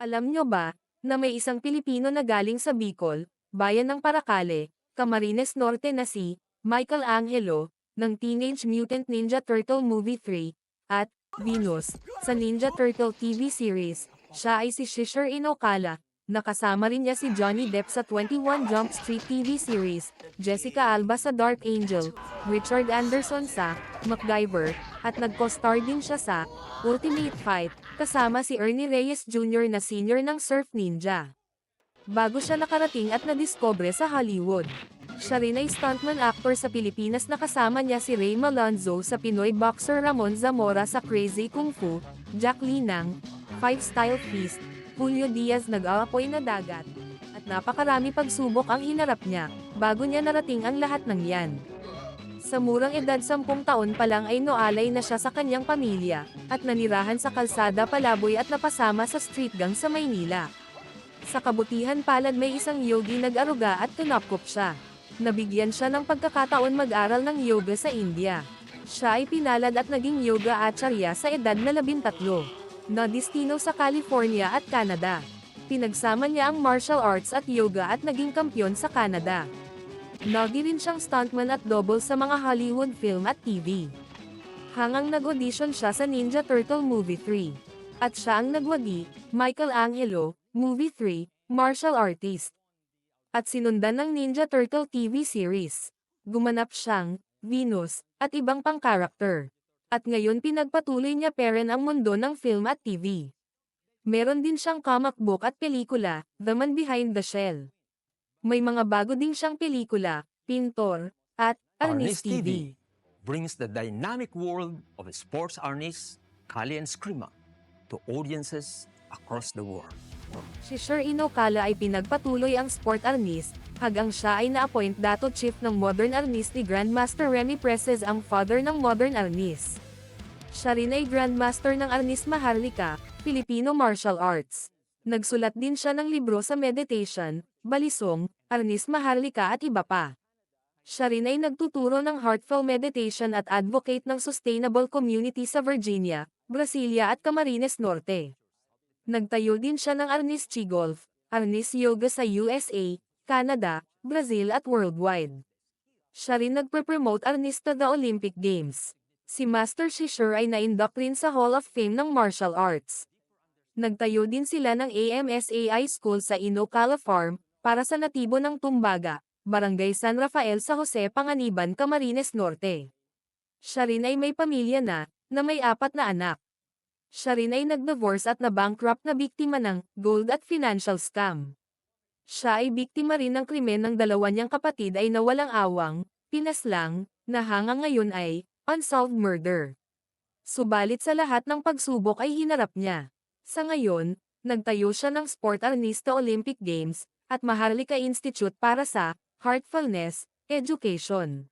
Alam nyo ba, na may isang Pilipino na galing sa Bicol, bayan ng Paracale, Camarines Norte na si Michael Angelo, ng Teenage Mutant Ninja Turtle Movie 3, at Venus, sa Ninja Turtle TV series. Siya ay si Shisher Inokala, nakasama rin niya si Johnny Depp sa 21 Jump Street TV series, Jessica Alba sa Dark Angel, Richard Anderson sa MacGyver, at nag-co-star din siya sa Ultimate Fight, kasama si Ernie Reyes Jr. na senior ng Surf Ninja. Bago siya nakarating at nadiskubre sa Hollywood. Siya rin ay stuntman actor sa Pilipinas na kasama niya si Ray Malonzo sa Pinoy boxer Ramon Zamora sa Crazy Kung Fu, Jack Linang, Five Style Feast, Julio Diaz nag-aapoy na dagat, at napakarami pagsubok ang hinarap niya, bago niya narating ang lahat ng yan. Sa murang edad 10 taon pa lang ay noalay na siya sa kanyang pamilya, at nanirahan sa kalsada Palaboy at napasama sa street gang sa Maynila. Sa kabutihan palad may isang yogi nag-aruga at kinapkop siya. Nabigyan siya ng pagkakataon mag-aral ng yoga sa India. Siya ay pinalad at naging yoga acharya sa edad na 13. Nadistino sa California at Canada. Pinagsama niya ang martial arts at yoga at naging kampyon sa Canada. Nagi rin siyang stuntman at double sa mga Hollywood film at TV. Hangang nag-audition siya sa Ninja Turtle Movie 3. At siya ang nagwagi, Michael Angelo, Movie 3, martial artist. At sinundan ng Ninja Turtle TV series. Gumanap siyang Venus, at ibang pang-karakter. At ngayon pinagpatuloy niya pa rin ang mundo ng film at TV. Meron din siyang comic book at pelikula, The Man Behind the Shell. May mga bago din siyang pelikula, Pintor, at Arnis Arnis TV. TV brings the dynamic world of sports arnis, Kali and Skrima to audiences across the world. Si Sir Inokala ay pinagpatuloy ang sport arnis, hanggang siya ay na-appoint Dato Chief ng Modern Arnis ni Grandmaster Remy Preses ang father ng Modern Arnis. Siya rin ay Grandmaster ng Arnis Maharlika, Filipino Martial Arts. Nagsulat din siya ng libro sa meditation, balisong, Arnis Maharlika at iba pa. Siya rin ay nagtuturo ng heartfelt meditation at advocate ng sustainable community sa Virginia, Brasilia at Camarines Norte. Nagtayo din siya ng Arnis Chi Golf, Arnis Yoga sa USA, Canada, Brazil at worldwide. Siya rin nagpe-promote Arnis to the Olympic Games. Si Master Shisher ay na-induct rin sa Hall of Fame ng Martial Arts. Nagtayo din sila ng AMSAI School sa Inokala Farm, para sa natibo ng Tumbaga, Barangay San Rafael sa Jose Panganiban, Camarines Norte. Siya rin ay may pamilya na may 4 na anak. Siya rin ay nag-divorce at na-bankrupt na biktima ng gold at financial scam. Siya ay biktima rin ng krimen ng 2 niyang kapatid ay nawalang awang, pinaslang, na hanggang ngayon ay unsolved murder. Subalit sa lahat ng pagsubok ay hinarap niya. Sa ngayon, nagtayo siya ng Sport Arnista Olympic Games, at Maharlika Institute para sa heartfulness education.